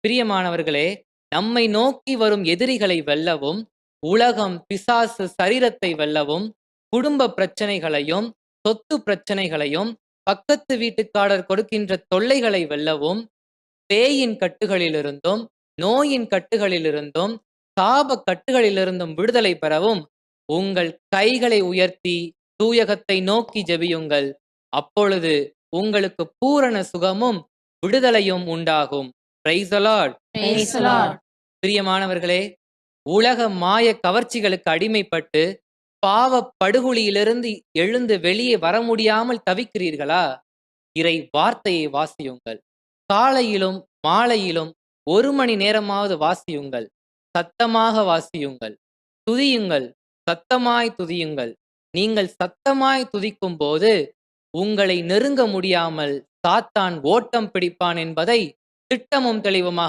பிரியமானவர்களே, நம்மை நோக்கி வரும் எதிரிகளை வெல்லவும், உலகம், பிசாசு, சரீரத்தை வெல்லவும், குடும்ப பிரச்சனைகளையும், சொத்து பிரச்சனைகளையும், பக்கத்து வீட்டுக்காரர் கொடுக்கின்ற தொல்லைகளை வெல்லவும், பேயின் கட்டுகளிலிருந்தும், நோயின் கட்டுகளிலிருந்தும், சாப கட்டுகளிலிருந்தும் விடுதலை பெறவும், உங்கள் கைகளை உயர்த்தி தூயகத்தை நோக்கி ஜெபியுங்கள். அப்பொழுது உங்களுக்கு பூரண சுகமும், விடுதலையும் உண்டாகும். Praise the Lord. Praise the Lord. பிரியமானவர்களே, உலக மாய கவர்ச்சிகளுக்கு அடிமைப்பட்டு, பாவப் படுகுழியிலிருந்து எழுந்து வெளியே வர முடியாமல் தவிக்கிறீர்களா? இறை வார்த்தையை வாசியுங்கள். காலையிலும், மாலையிலும் 1 மணி நேரமாவது வாசியுங்கள். சத்தமாக வாசியுங்கள். துதியுங்கள். சத்தமாய் துதியுங்கள். நீங்கள் சத்தமாய் துதிக்கும்போது, உங்களை நெருங்க முடியாமல் சாத்தான் ஓட்டம் பிடிப்பான் என்பதை திட்டமும் தெளிவுமாக